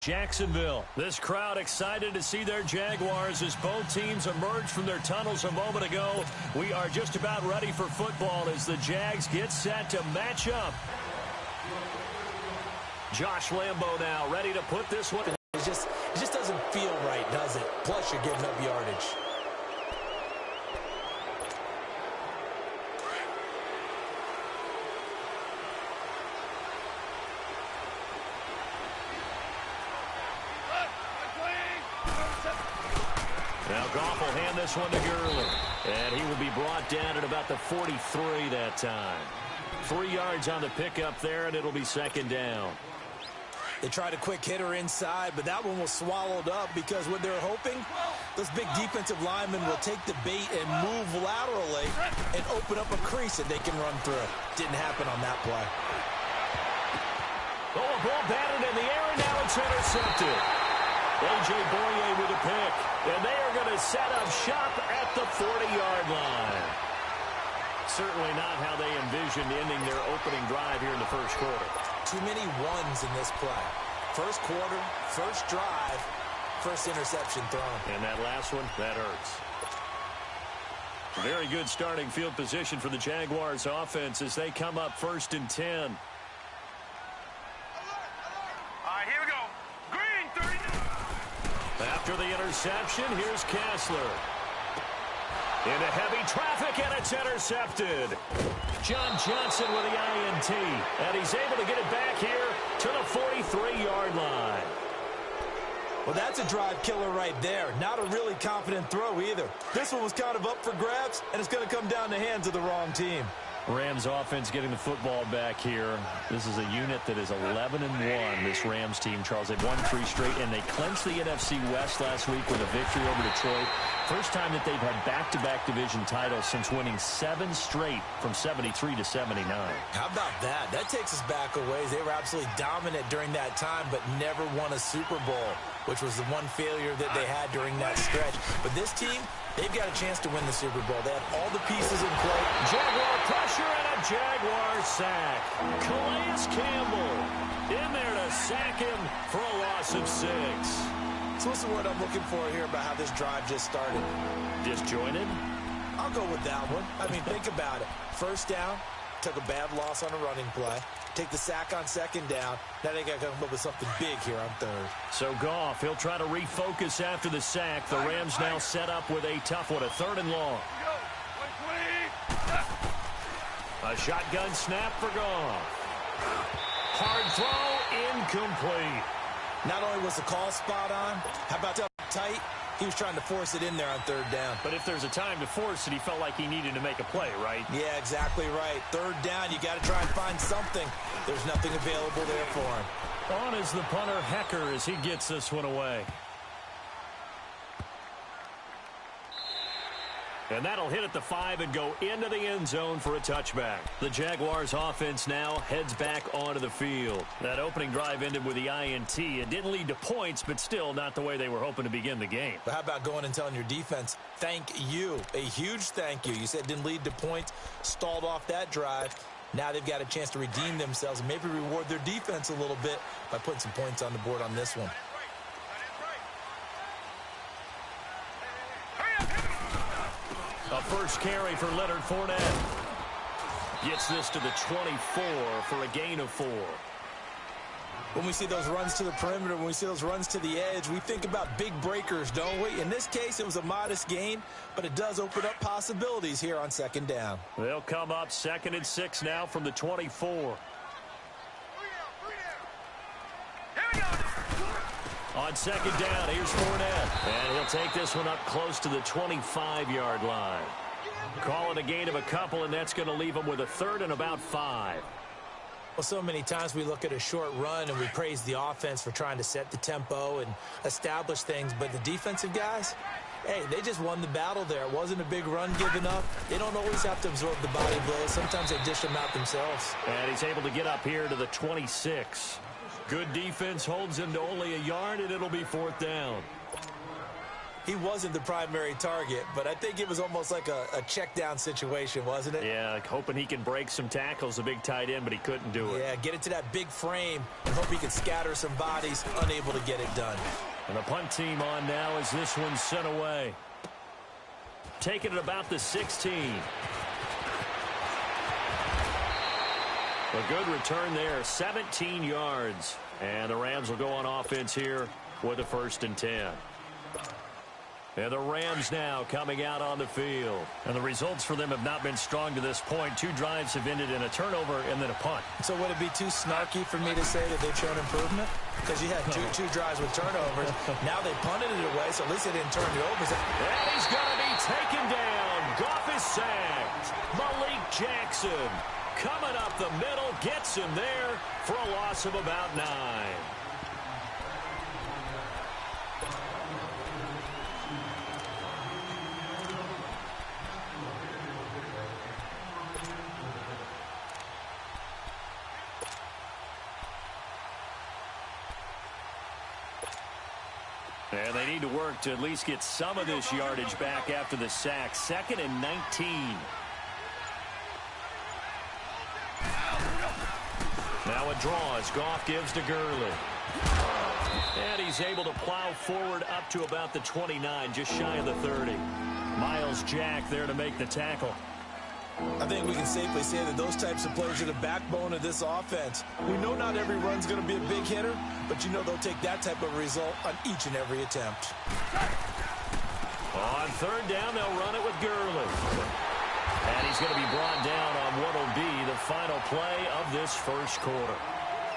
Jacksonville. This crowd excited to see their Jaguars as both teams emerge from their tunnels a moment ago. We are just about ready for football as the Jags get set to match up. Josh Lambo now ready to put this one. It just doesn't feel right, does it? Plus, you're giving up yardage. Now Goff will hand this one to Gurley. And he will be brought down at about the 43 that time. 3 yards on the pickup there, and it'll be second down. They tried a quick hitter inside, but that one was swallowed up because what they're hoping, those big defensive linemen will take the bait and move laterally and open up a crease that they can run through. Didn't happen on that play. Oh, a ball batted in the air, and now it's intercepted. A.J. Boye with a pick, and they are going to set up shop at the 40-yard line. Certainly not how they envisioned ending their opening drive here in the first quarter. Too many ones in this play. First quarter, first drive, first interception thrown. And that last one, that hurts. Very good starting field position for the Jaguars offense as they come up 1st and 10. After the interception, here's Kessler. Into heavy traffic, and it's intercepted. John Johnson with the INT, and he's able to get it back here to the 43-yard line. Well, that's a drive killer right there. Not a really confident throw either. This one was kind of up for grabs, and it's going to come down the hands of the wrong team. Rams offense getting the football back here. This is a unit that is 11-1, this Rams team, Charles. They've won 3 straight, and they clinched the NFC West last week with a victory over Detroit. First time that they've had back-to-back division titles since winning 7 straight from 73 to 79. How about that? That takes us back a ways. They were absolutely dominant during that time, but never won a Super Bowl, which was the one failure that they had during that stretch. But this team, they've got a chance to win the Super Bowl. They have all the pieces in play. Jaguar pressure and a Jaguar sack. Calais Campbell in there to sack him for a loss of 6. So what's the word I'm looking for here about how this drive just started? Disjointed? I'll go with that one. I mean, think about it. First down, took a bad loss on a running play. Take the sack on 2nd down. Now they got to come up with something big here on 3rd. So Goff, he'll try to refocus after the sack. The Rams now set up with a tough one, a 3rd and long. A shotgun snap for Goff. Hard throw, incomplete. Not only was the call spot on, how about that tight? He was trying to force it in there on 3rd down. But if there's a time to force it, he felt like he needed to make a play, right? Yeah, exactly right. 3rd down, you got to try and find something. There's nothing available there for him. On is the punter, Hecker, as he gets this one away. And that'll hit at the 5 and go into the end zone for a touchback. The Jaguars offense now heads back onto the field. That opening drive ended with the INT. It didn't lead to points, but still not the way they were hoping to begin the game. But how about going and telling your defense, thank you, a huge thank you. You said it didn't lead to points, stalled off that drive. Now they've got a chance to redeem themselves and maybe reward their defense a little bit by putting some points on the board on this one. A first carry for Leonard Fournette. Gets this to the 24 for a gain of 4. When we see those runs to the perimeter, when we see those runs to the edge, we think about big breakers, don't we? In this case, it was a modest gain, but it does open up possibilities here on 2nd down. They'll come up 2nd and 6 now from the 24. On 2nd down, here's Fournette. And he'll take this one up close to the 25-yard line. Call it a gain of a couple, and that's going to leave him with a 3rd and about 5. Well, so many times we look at a short run and we praise the offense for trying to set the tempo and establish things, but the defensive guys, hey, they just won the battle there. It wasn't a big run given up. They don't always have to absorb the body blows. Sometimes they dish them out themselves. And he's able to get up here to the 26. Good defense holds him to only a yard, and it'll be 4th down. he wasn't the primary target, but I think it was almost like a check down situation, wasn't it? Yeah, like hoping he can break some tackles, a big tight end, but he couldn't do it. Yeah, get it to that big frame and hope he can scatter some bodies, unable to get it done. And the punt team on now as this one's sent away. Taking it about the 16. A good return there, 17 yards. And the Rams will go on offense here with a 1st and 10. And the Rams now coming out on the field. And the results for them have not been strong to this point. 2 drives have ended in a turnover and then a punt. So would it be too snarky for me to say that they've shown improvement? Because you had two drives with turnovers. Now they punted it away, so at least they didn't turn it over. And he's going to be taken down. Goff is sacked. Malik Jackson coming up the middle, gets him there for a loss of about 9. And they need to work to at least get some of this yardage back after the sack. 2nd and 19. Now a draw as Goff gives to Gurley. And he's able to plow forward up to about the 29, just shy of the 30. Myles Jack there to make the tackle. I think we can safely say that those types of plays are the backbone of this offense. We know not every run's going to be a big hitter, but you know they'll take that type of result on each and every attempt. On 3rd down, they'll run it with Gurley. And he's going to be brought down on what will be the final play of this 1st quarter.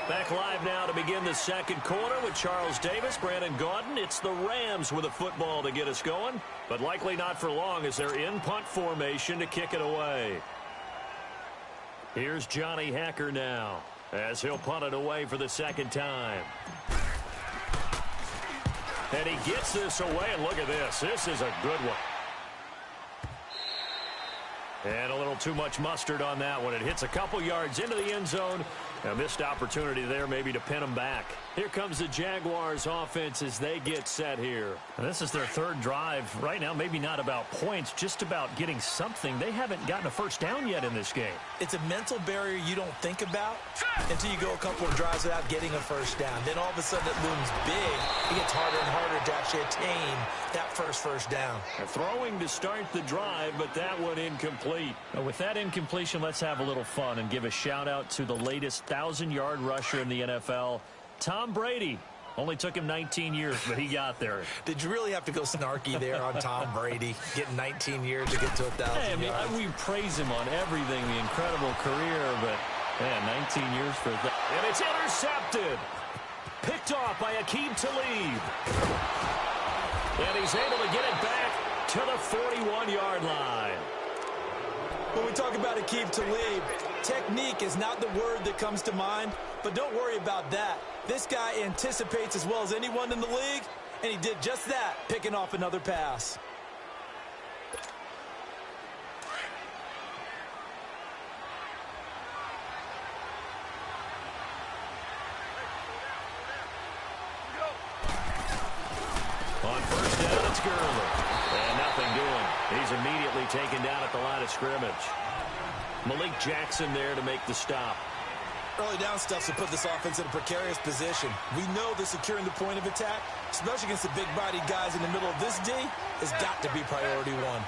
Back live now to begin the 2nd quarter with Charles Davis, Brandon Gaudin. It's the Rams with a football to get us going, but likely not for long as they're in punt formation to kick it away. Here's Johnny Hacker now as he'll punt it away for the 2nd time. And he gets this away, and look at this. This is a good one. And a little too much mustard on that one. It hits a couple yards into the end zone. A missed opportunity there maybe to pin them back. Here comes the Jaguars offense as they get set here. And this is their 3rd drive. Right now, maybe not about points, just about getting something. They haven't gotten a 1st down yet in this game. It's a mental barrier you don't think about until you go a couple of drives without getting a 1st down. Then all of a sudden it looms big. It gets harder and harder to actually attain that first down. Throwing to start the drive, but that one incomplete. With that incompletion, let's have a little fun and give a shout-out to the latest 1,000-yard rusher in the NFL, Tom Brady. Only took him 19 years, but he got there. Did you really have to go snarky there on Tom Brady, getting 19 years to get to 1,000 yards? We praise him on everything, the incredible career, but, man, 19 years for that. And it's intercepted. Picked off by Aqib Talib. And he's able to get it back to the 41-yard line. When we talk about Aqib Talib, technique is not the word that comes to mind, but don't worry about that. This guy anticipates as well as anyone in the league, and he did just that, picking off another pass. On 1st down, it's Gurley. And nothing doing. He's immediately taken down at the line of scrimmage. Malik Jackson there to make the stop. Early down stuff to put this offense in a precarious position. We know that securing the point of attack, especially against the big-bodied guys in the middle of this D, has got to be priority 1.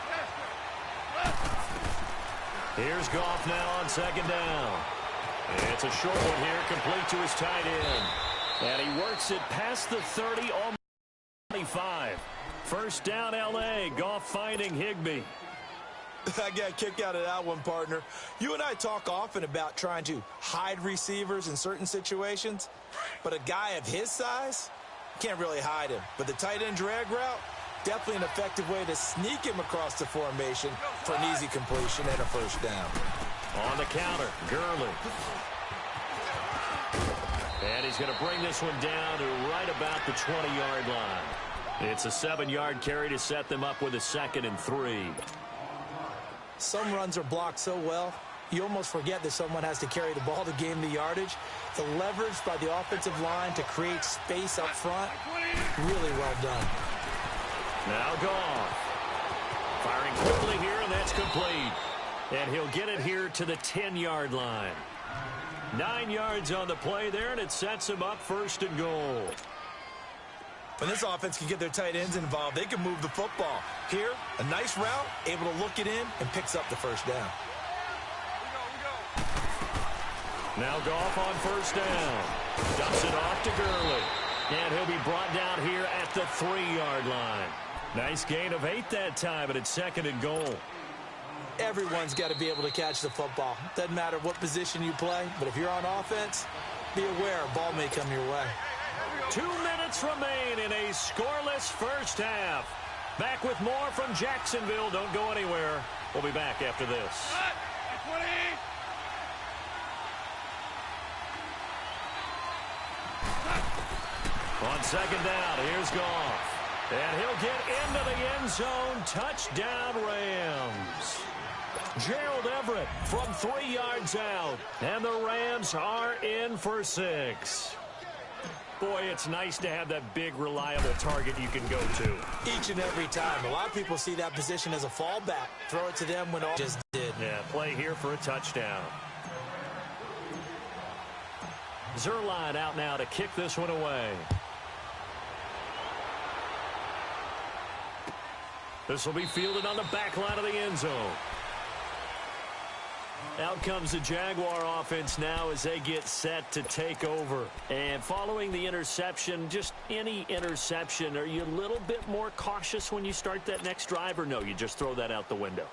Here's Goff now on 2nd down. It's a short one here, complete to his tight end. And he works it past the 30, almost 25. 1st down, L.A. Goff finding Higbee. I got a kick out of that one, partner. You and I talk often about trying to hide receivers in certain situations, but a guy of his size can't really hide him. But the tight end drag route, definitely an effective way to sneak him across the formation for an easy completion and a 1st down. On the counter, Gurley. And he's going to bring this one down to right about the 20-yard line. It's a 7-yard carry to set them up with a 2nd and 3. Some runs are blocked so well, you almost forget that someone has to carry the ball to gain the yardage. The leverage by the offensive line to create space up front, really well done. Now Goff. Firing quickly here, and that's complete. And he'll get it here to the 10-yard line. 9 yards on the play there, and it sets him up 1st and goal. When this offense can get their tight ends involved, they can move the football. Here, a nice route, able to look it in, and picks up the 1st down. Now Goff on 1st down. Dumps it off to Gurley. And he'll be brought down here at the 3-yard line. Nice gain of 8 that time, but it's 2nd and goal. Everyone's got to be able to catch the football. Doesn't matter what position you play, but if you're on offense, be aware a ball may come your way. 2 minutes remain in a scoreless 1st half. Back with more from Jacksonville. Don't go anywhere. We'll be back after this. On 2nd down, here's Goff. And he'll get into the end zone. Touchdown, Rams. Gerald Everett from 3 yards out. And the Rams are in for 6. Boy, it's nice to have that big, reliable target you can go to. Each and every time. A lot of people see that position as a fallback. Throw it to them when all just did. Yeah, play here for a touchdown. Zuerlein out now to kick this one away. This will be fielded on the back line of the end zone. Out comes the Jaguar offense now as they get set to take over. And following the interception, just any interception, are you a little bit more cautious when you start that next drive, or no, you just throw that out the window?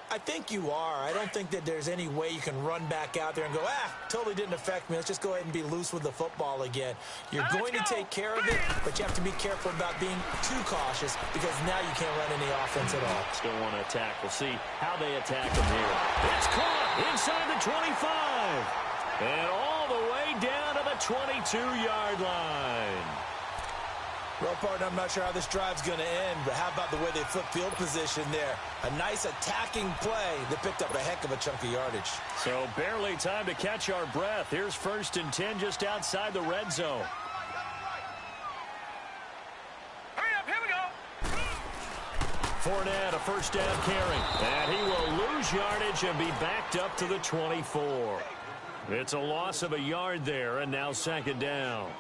I think you are. I don't think that there's any way you can run back out there and go, totally didn't affect me. Let's just go ahead and be loose with the football again. You're going to take care of it, but you have to be careful about being too cautious because now you can't run any offense at all. Still want to attack. We'll see how they attack them here. It's caught inside the 25 and all the way down to the 22-yard line. Well, partner, I'm not sure how this drive's going to end, but how about the way they flip field position there? A nice attacking play that picked up a heck of a chunk of yardage. So barely time to catch our breath. Here's 1st and 10 just outside the red zone. Hurry up, here we go. Fournette, a 1st down carry. And he will lose yardage and be backed up to the 24. It's a loss of a yard there, and now 2nd down.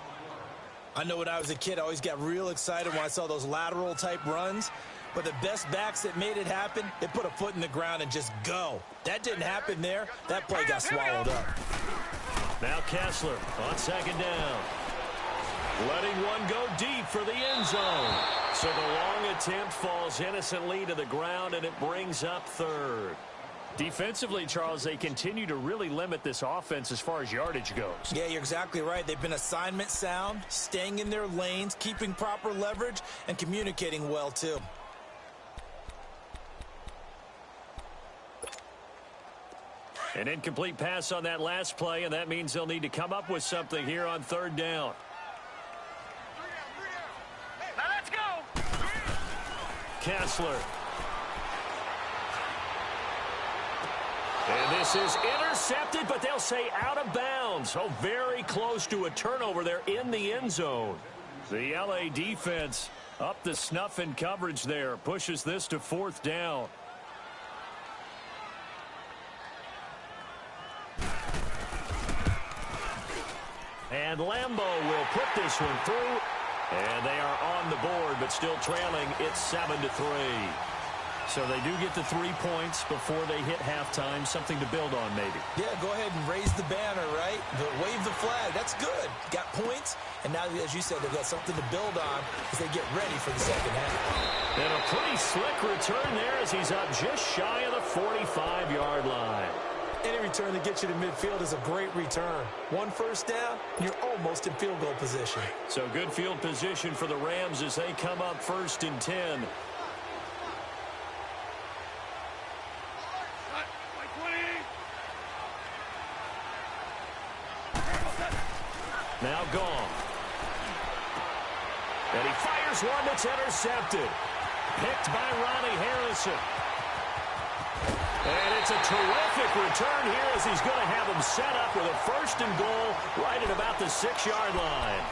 I know when I was a kid, I always got real excited when I saw those lateral-type runs. But the best backs that made it happen, they put a foot in the ground and just go. That didn't happen there. That play got swallowed up. Now Kessler on 2nd down. Letting one go deep for the end zone. So the long attempt falls innocently to the ground, and it brings up 3rd. Defensively, Charles, they continue to really limit this offense as far as yardage goes. Yeah, you're exactly right. They've been assignment sound, staying in their lanes, keeping proper leverage, and communicating well, too. An incomplete pass on that last play, and that means they'll need to come up with something here on 3rd down. Now let's go. Kessler. And this is intercepted, but they'll say out of bounds. Oh, very close to a turnover there in the end zone. The LA defense up the snuff in coverage there. Pushes this to 4th down. And Lambeau will put this one through. And they are on the board, but still trailing. It's 7-3. So they do get the 3 points before they hit halftime. Something to build on, maybe. Yeah, go ahead and raise the banner, right? Wave the flag. That's good. Got points, and now, as you said, they've got something to build on as they get ready for the 2nd half. And a pretty slick return there as he's up just shy of the 45-yard line. Any return that gets you to midfield is a great return. 1 first down, you're almost in field goal position. So good field position for the Rams as they come up 1st and 10. Now Goff. And he fires one that's intercepted. Picked by Ronnie Harrison. And it's a terrific return here as he's going to have him set up with a 1st and goal right at about the 6-yard line.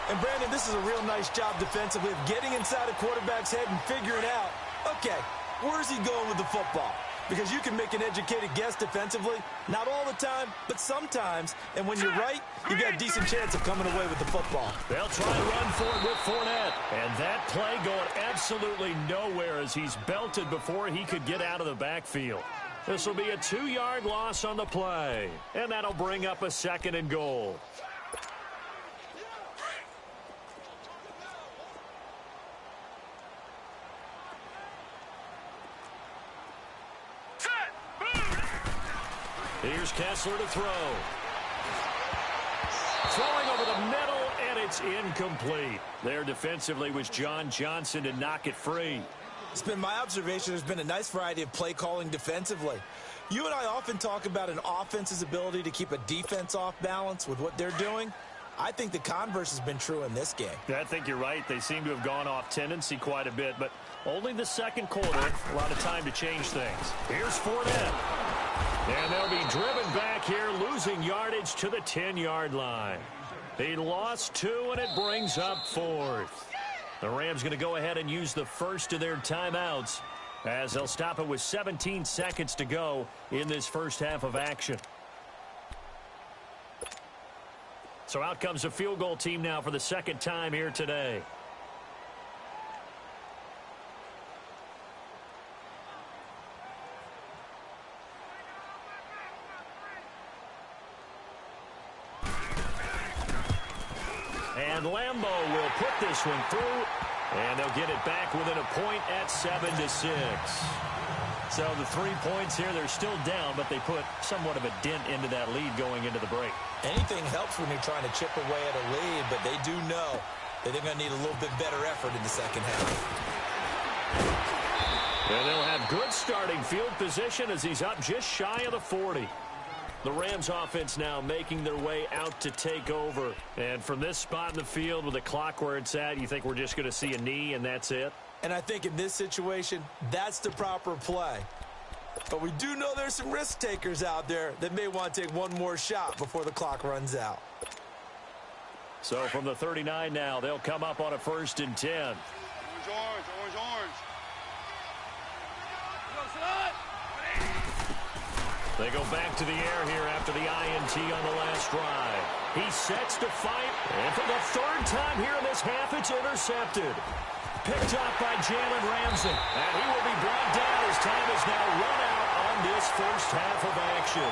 And, Brandon, this is a real nice job defensively of getting inside a quarterback's head and figuring out, okay, where's he going with the football? Because you can make an educated guess defensively, not all the time, but sometimes. And when you're right, you've got a decent chance of coming away with the football. They'll try to run for it with Fournette. And that play going absolutely nowhere as he's belted before he could get out of the backfield. This will be a 2-yard loss on the play. And that'll bring up a 2nd and goal. Here's Kessler to throw. Throwing over the middle, and it's incomplete. There defensively was John Johnson to knock it free. It's been my observation there's been a nice variety of play calling defensively. You and I often talk about an offense's ability to keep a defense off balance with what they're doing. I think the converse has been true in this game. I think you're right. They seem to have gone off tendency quite a bit, but only the second quarter. A lot of time to change things. Here's Fournette. And they'll be driven back here, losing yardage to the 10-yard line. He lost 2, and it brings up 4th. The Rams going to go ahead and use the first of their timeouts as they'll stop it with 17 seconds to go in this first half of action. So out comes a field goal team now for the second time here today. And Lambeau will put this one through, and they'll get it back within a point at 7-6. So the 3 points here, they're still down, but they put somewhat of a dent into that lead going into the break. Anything helps when you're trying to chip away at a lead, but they do know that they're going to need a little bit better effort in the second half. And they'll have good starting field position as he's up just shy of the 40. The Rams offense now making their way out to take over. And from this spot in the field with the clock where it's at, you think we're just going to see a knee and that's it? And I think in this situation, that's the proper play. But we do know there's some risk takers out there that may want to take one more shot before the clock runs out. So from the 39 now, they'll come up on a 1st and 10. Orange, orange. They go back to the air here after the INT on the last drive. He sets to fight, and for the 3rd time here in this half, it's intercepted. Picked off by Jalen Ramsey, and he will be brought down as time is now run out on this first half of action.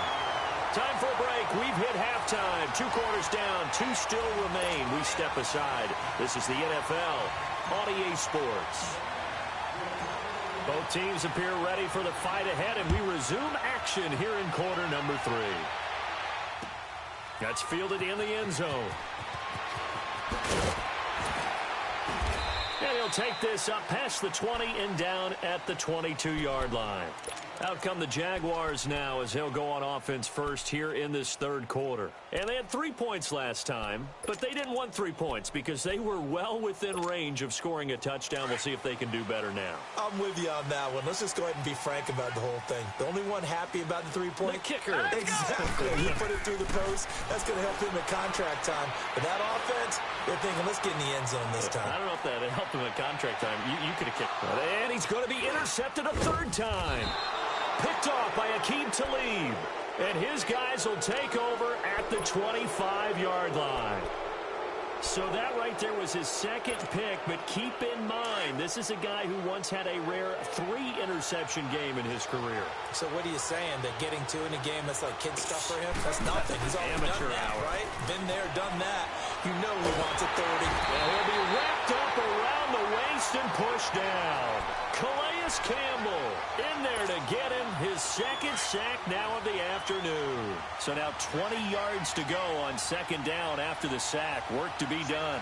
Time for a break. We've hit halftime. 2 quarters down, 2 still remain. We step aside. This is the NFL on EA Sports. Both teams appear ready for the fight ahead, and we resume action here in quarter number 3. That's fielded in the end zone. And he'll take this up past the 20 and down at the 22-yard line. Out come the Jaguars now as they'll go on offense first here in this 3rd quarter. And they had 3 points last time, but they didn't want 3 points because they were well within range of scoring a touchdown. We'll see if they can do better now. I'm with you on that one. Let's just go ahead and be frank about the whole thing. The only one happy about the 3-point? The kicker. Exactly. You put it through the post. That's going to help him at contract time. But that offense, they're thinking, let's get in the end zone this time. I don't know if that helped him at contract time. You could have kicked. And he's going to be intercepted a 3rd time. Picked off by Aqib Talib. And his guys will take over at the 25-yard line. So that right there was his 2nd pick, but keep in mind, this is a guy who once had a rare 3-interception game in his career. So what are you saying? That getting 2 in a game, that's like kid stuff for him? That's nothing. He's already done that, right? Been there, done that. You know he wants a 30. And he'll be wrapped up around the waist and pushed down. Calais Campbell in there to get him his 2nd sack now of the afternoon. So now 20 yards to go on 2nd down after the sack. Work to be done.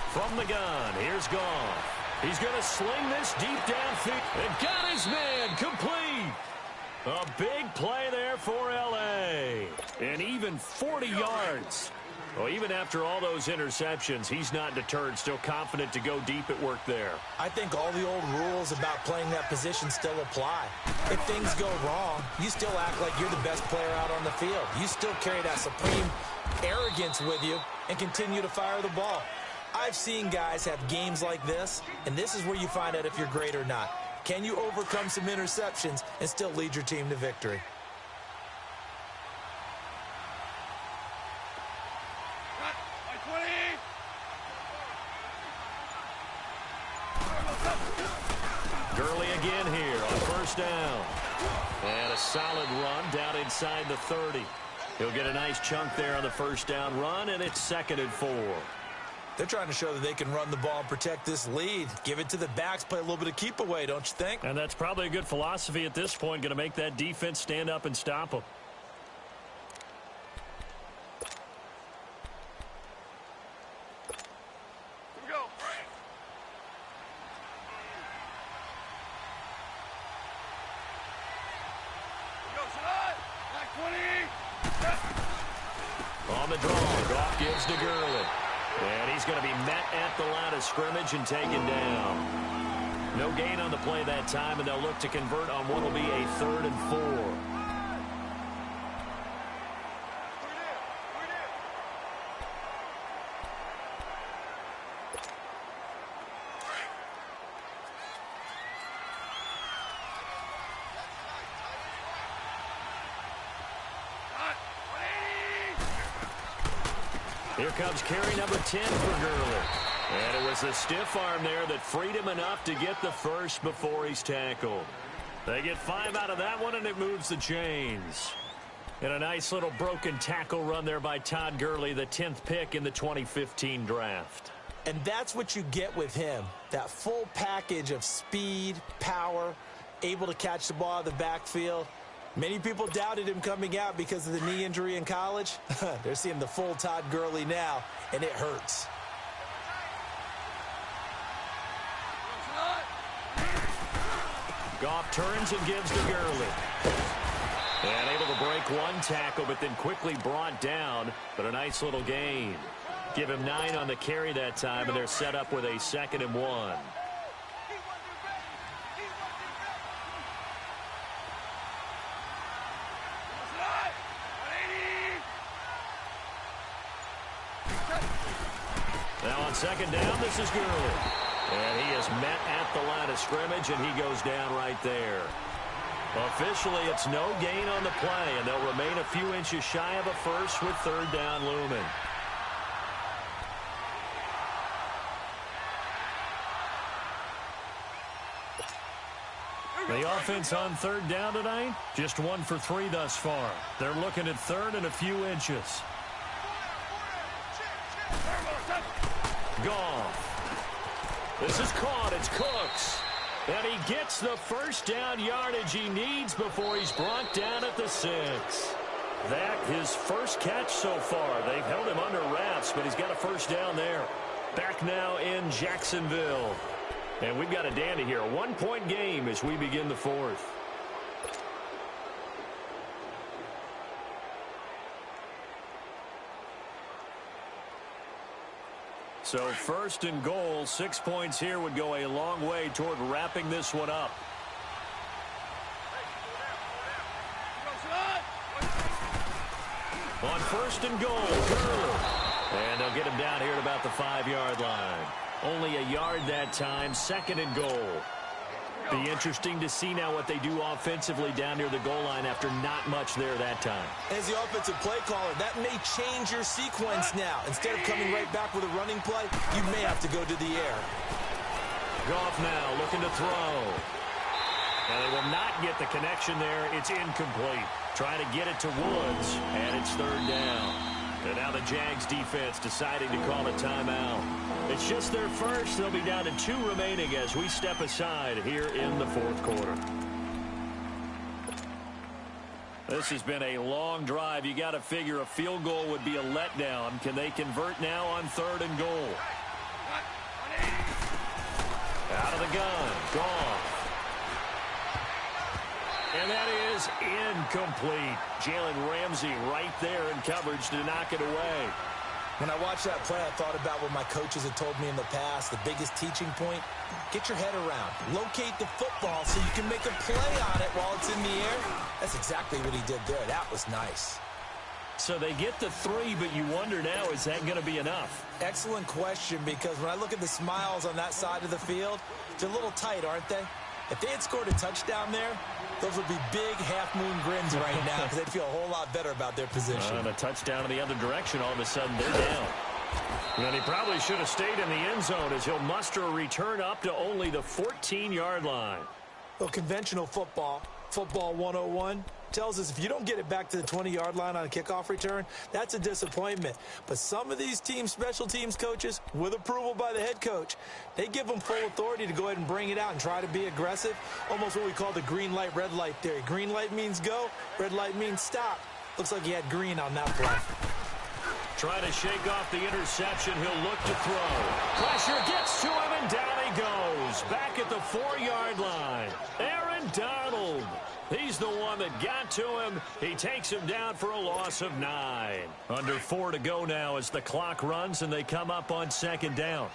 From the gun, here's Goff. He's going to sling this deep downfield. And got his man complete. A big play there for L.A. And even 40 yards. Well, even after all those interceptions, he's not deterred, still confident to go deep at work there. I think all the old rules about playing that position still apply. If things go wrong, you still act like you're the best player out on the field. You still carry that supreme arrogance with you and continue to fire the ball. I've seen guys have games like this, and this is where you find out if you're great or not. Can you overcome some interceptions and still lead your team to victory? Gurley again here on first down. And a solid run down inside the 30. He'll get a nice chunk there on the first down run, and it's 2nd and 4. They're trying to show that they can run the ball and protect this lead. Give it to the backs, play a little bit of keep away, don't you think? And that's probably a good philosophy at this point, going to make that defense stand up and stop them. On the draw, Goff gives to Gurley. And he's going to be met at the line of scrimmage and taken down. No gain on the play that time, and they'll look to convert on what will be a 3rd and 4. Here comes carry number 10 for Gurley. And it was a stiff arm there that freed him enough to get the first before he's tackled. They get 5 out of that one, and it moves the chains. And a nice little broken tackle run there by Todd Gurley, the 10th pick in the 2015 draft. And that's what you get with him, that full package of speed, power, able to catch the ball out of the backfield. Many people doubted him coming out because of the knee injury in college. They're seeing the full Todd Gurley now, and it hurts. Goff turns and gives to Gurley. And able to break one tackle, but then quickly brought down. But a nice little gain. Give him 9 on the carry that time, and they're set up with a 2nd and 1. Now on 2nd down, this is Gurley. And he is met at the line of scrimmage, and he goes down right there. Officially, it's no gain on the play, and they'll remain a few inches shy of a first with 3rd down looming. The offense on 3rd down tonight, just 1 for 3 thus far. They're looking at 3rd and a few inches. Goff. This is caught. It's Cooks. And he gets the first down yardage he needs before he's brought down at the 6. That his first catch so far. They've held him under wraps, but he's got a first down there. Back now in Jacksonville. And we've got a dandy here. A 1-point game as we begin the 4th. So 1st and goal, 6 points here would go a long way toward wrapping this one up. On 1st and goal, Gurley. And they'll get him down here at about the 5-yard line. Only a yard that time, 2nd and goal. Be interesting to see now what they do offensively down near the goal line after not much there that time. As the offensive play caller, that may change your sequence now. Instead of coming right back with a running play, you may have to go to the air. Goff now looking to throw. And they will not get the connection there. It's incomplete. Trying to get it to Woods, and it's 3rd down. And now the Jags defense deciding to call a timeout. It's just their first. They'll be down to 2 remaining as we step aside here in the 4th quarter. This has been a long drive. You got to figure a field goal would be a letdown. Can they convert now on 3rd and goal? Out of the gun. Goff. And that is incomplete. Jalen Ramsey right there in coverage to knock it away. When I watched that play, I thought about what my coaches had told me in the past. The biggest teaching point, get your head around. Locate the football so you can make a play on it while it's in the air. That's exactly what he did there. That was nice. So they get the 3, but you wonder now, is that going to be enough? Excellent question, because when I look at the smiles on that side of the field, they're a little tight, aren't they? If they had scored a touchdown there, those would be big half-moon grins right now because they'd feel a whole lot better about their position. And a touchdown in the other direction, all of a sudden they're down. And he probably should have stayed in the end zone as he'll muster a return up to only the 14-yard line. Well, conventional football 101, tells us if you don't get it back to the 20-yard line on a kickoff return, that's a disappointment. But some of these team special teams coaches, with approval by the head coach, they give them full authority to go ahead and bring it out and try to be aggressive, almost what we call the green light, red light theory. Green light means go, red light means stop. Looks like he had green on that play. Trying to shake off the interception, he'll look to throw. Pressure gets to him, and down he goes. Back at the 4-yard line. Aaron Donald. He's the one that got to him. He takes him down for a loss of 9. Under 4 to go now as the clock runs, and they come up on 2nd down.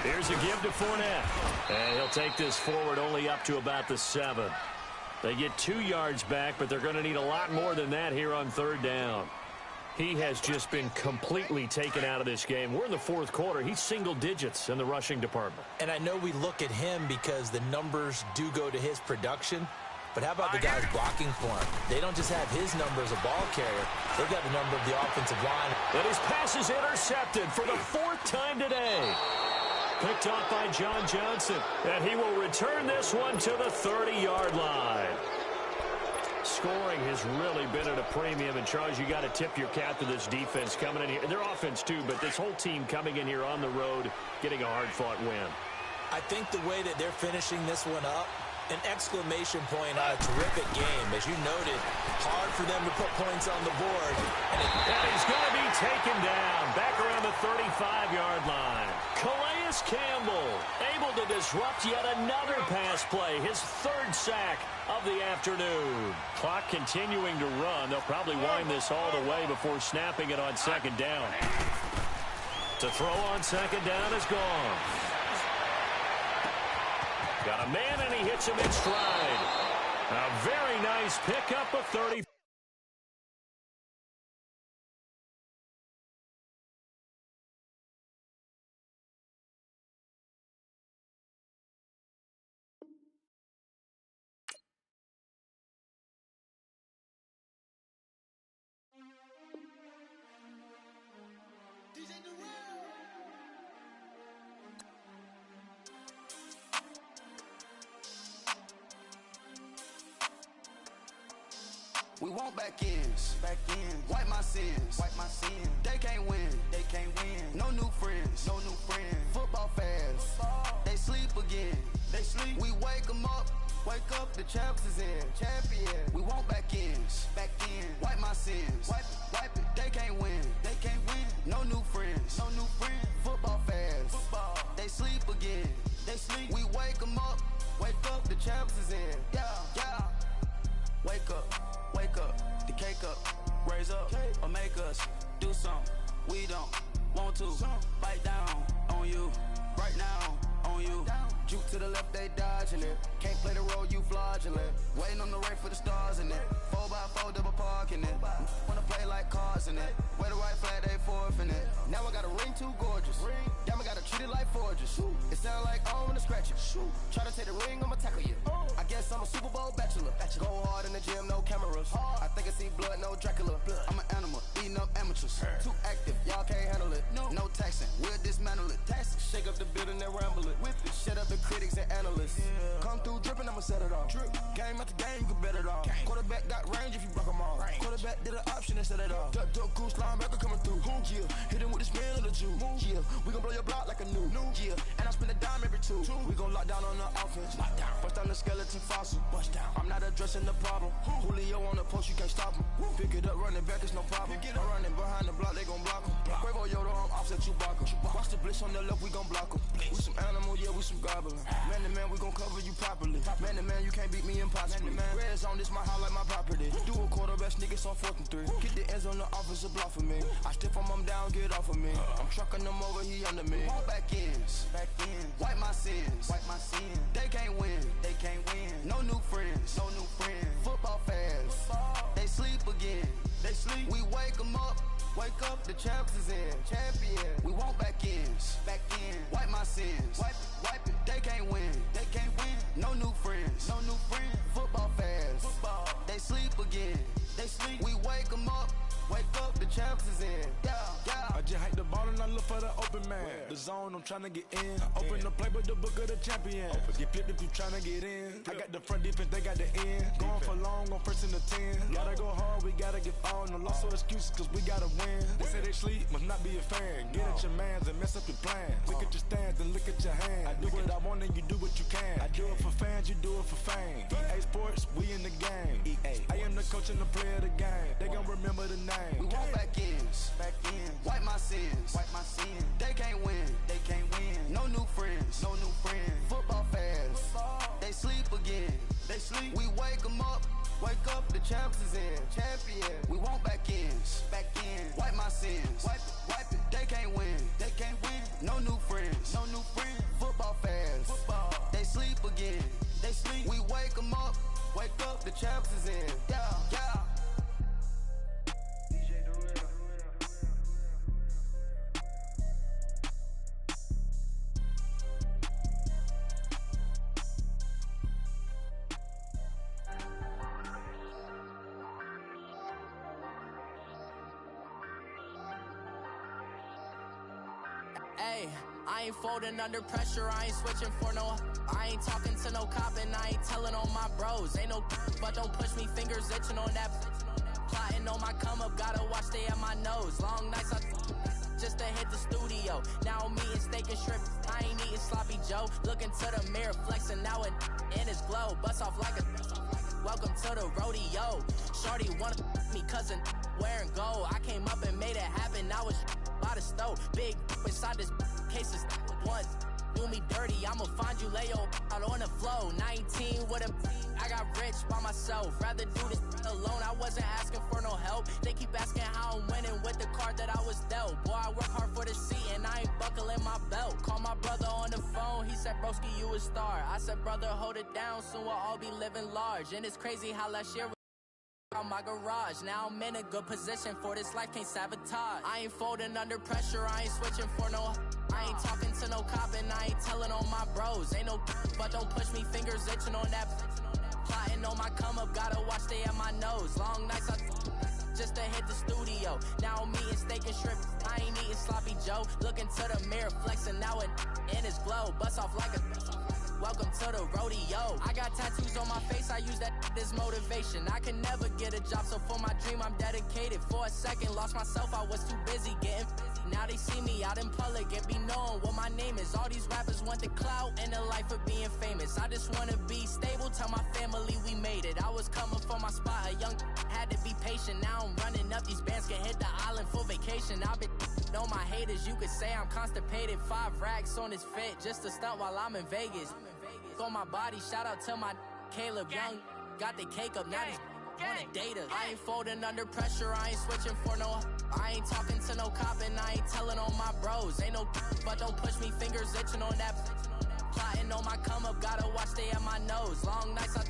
Here's a give to Fournette. And he'll take this forward only up to about the 7. They get 2 yards back, but they're going to need a lot more than that here on 3rd down. He has just been completely taken out of this game. We're in the 4th quarter. He's single digits in the rushing department. And I know we look at him because the numbers do go to his production. But how about the guys blocking for him? They don't just have his number as a ball carrier. They've got the number of the offensive line. And his pass is intercepted for the 4th time today. Picked off by John Johnson. And he will return this one to the 30-yard line. Scoring has really been at a premium. And, Charles, you got to tip your cap to this defense coming in here. Their offense, too, but this whole team coming in here on the road, getting a hard-fought win. I think the way that they're finishing this one up, an exclamation point on a terrific game. As you noted, hard for them to put points on the board. And he's going to be taken down back around the 35-yard line. Calais Campbell able to disrupt yet another pass play. His 3rd sack of the afternoon. Clock continuing to run. They'll probably wind this all the way before snapping it on 2nd down. To throw on 2nd down is gone. Got a man, and he hits him in stride. A very nice pickup of 30. We want back ends, wipe my sins, They can't win, No new friends, Football fans, they sleep again, We wake them up, the champs is in, We want back ends, wipe my sins, wipe it, They can't win, No new friends, Football fans, they sleep again, We wake them up, the champs is in, yeah. Wake up, the cake up, raise up, or make us do something we don't want to. Bite down on you, right now on you. Juke to the left, they dodging it. Can't play the role, you fraudulent. Waiting on the race for the stars in it. 4x4 double parking it. Wanna play like cars in it. Where the white flag, they forfeit it. Now I got a ring too gorgeous. Damn, I gotta treat it like forges. It sound like I wanna scratch it. Try to take the ring, I'ma tackle you. I guess I'm a Super Bowl bachelor. Go hard in the gym, no cameras. I think I see blood, no Dracula. I'm an animal, eating up amateurs. Too active, y'all can't handle it. No taxing, we'll dismantle it. Shake up the building and ramble it. Whip it, shut up the critics and analysts. Come through dripping, I'ma set it off. Game after game, you can bet it off. Quarterback got range if you broke them off. Quarterback did an option and set it off. Duck goose linebacker coming through. Yeah, hit him with the spin of the Jew. Yeah, we gon' blow your block like a new. Yeah, and I spend a dime every 2. We gon' lock down on the offense. Bust down the skeleton fossil. Bust down. I'm not a addressing the problem. Julio on the post, you can't stop him. Pick it up, running back, it's no problem. I'm running behind the block, they gon' block him. Quavo Yoda, I'm offset Chewbacca. Watch the blitz on the left, we gon' block him. We some animal, yeah, we some goblin. Man to man, we gon' cover you properly. Man to man, you can't beat me impossibly. Red zone, this my highlight, my property. Do a quarterback sneakers on 4th and 3. Get the ends on the offensive block for me. I stiff him, I'm down, get off of me. I'm trucking them over, he under me. All back ends, wipe my sins, They can't win, No new friends, Football fans, they sleep again. We wake them up. Wake up, the champs is in. Champion. We want back ends. Wipe my sins. Wipe it. They can't win. No new friends. Football fans. They sleep again. We wake them up. Wake up, the champs is in. I just hike the ball and I look for the open man. The zone, I'm tryna get in. Open the play with the book of the champion. Get flipped if you tryna get in. I got the front defense, they got the end. Going for long on 1st and the 10. Gotta go hard, we gotta get all. No loss or excuses, cause we gotta win. They say they sleep, must not be a fan. Get at your mans and mess up your plans. Look at your stands and look at your hands. I do what I want and you do what you can. I do it for fans, you do it for fame. EA Sports, we in the game. I am the coach and the player of the game. They gon' remember the name. We want back ends. Wipe my sins. They can't win. No new friends. Football fans. They sleep again. We wake them up. Wake up, the champs is in. Champion. We want back ends. Wipe my sins. Wipe it. They can't win. No new friends. Football fans. They sleep again. We wake them up. Wake up, the champs is in. Yeah. Hey, I ain't folding under pressure, I ain't switching for no. I ain't talking to no cop and I ain't telling on my bros. Ain't no but don't push me, fingers itching on that. Plotting on my come up, gotta watch stay at my nose. Long nights I just to hit the studio. Now I'm eating steak and shrimp, I ain't eating sloppy Joe. Looking to the mirror, flexing now it in his glow. Bust off like a welcome to the rodeo. Shorty wanna me cousin wearing gold. I came up and made it happen, I was by the stove. Big inside this cases once. Do me dirty, I'ma find you, lay your out on the floor. 19 with a I got rich by myself. Rather do this alone, I wasn't asking for no help. They keep asking how I'm winning with the card that I was dealt. Boy, I work hard for the seat and I ain't buckling my belt. Call my brother on the phone, he said, broski, you a star. I said, brother, hold it down, soon we'll all be living large. And it's crazy how last year out my garage. Now I'm in a good position for this life, can't sabotage. I ain't folding under pressure, I ain't switching for no. I ain't talking to no cop and I ain't telling on my bros. Ain't no but don't push me, fingers itching on that. Plotting on my come up, gotta watch stay at my nose. Long nights I just to hit the studio. Now I'm eating steak and shrimp, I ain't eating sloppy Joe. Looking to the mirror, flexing now it in his glow. Bust off like a welcome to the rodeo. I got tattoos on my face, I use that as motivation. I can never get a job, so for my dream I'm dedicated. For a second, lost myself, I was too busy getting now they see me out in public and be knowing what my name is. All these rappers want the clout and the life of being famous. I just wanna be stable, tell my family we made it. I was coming for my spot, a young had to be patient. Now I'm running up, these bands can hit the island for vacation. I've been know my haters, you could say I'm constipated. 5 racks on his fit, just to stunt while I'm in Vegas. On my body, shout out to my Caleb Young. Got the cake up, now he's wanna date us. I ain't folding under pressure, I ain't switching for no. I ain't talking to no cop and I ain't telling on my bros. Ain't no but don't push me, fingers itching on that. Plotting on my come up, gotta watch stay at my nose. Long nights I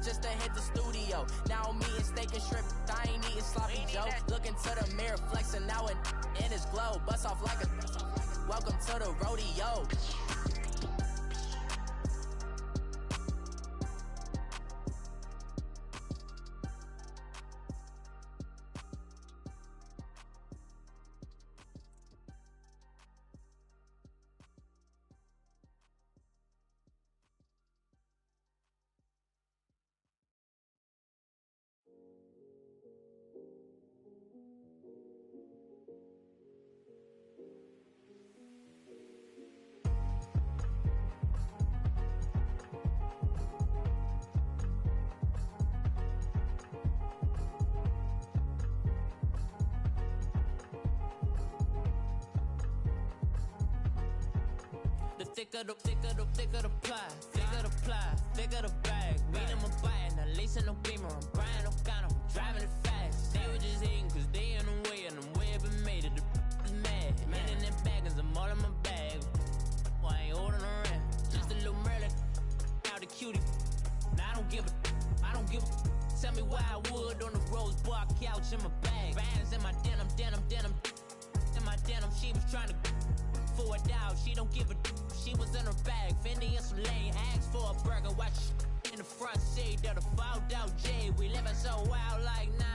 just to hit the studio. Now I'm eating steak and shrimp, I ain't eating sloppy Joe. Looking to the mirror, flexing now it in his glow. Bust off like a welcome to the rodeo. thicker the pie, thicker the bag. Meet them a bite, now lace in no beamer. I'm Brian O'Connor, I'm driving it fast. They were just hating cause they in the way, and the way I've been made it, the is mad. Man in that bag, cause I'm all in my bag. Well, I ain't holding around, just a little Merlin, out the cutie. Now I don't give a. Tell me why I would on the rose bar couch in my bag. Bands in my denim. In my denim, she was trying to for it out. She don't give a. She was in her bag. Fendi and some lane. Asked for a burger. Watch in the front seat of the fouled out J. We living so wild like now.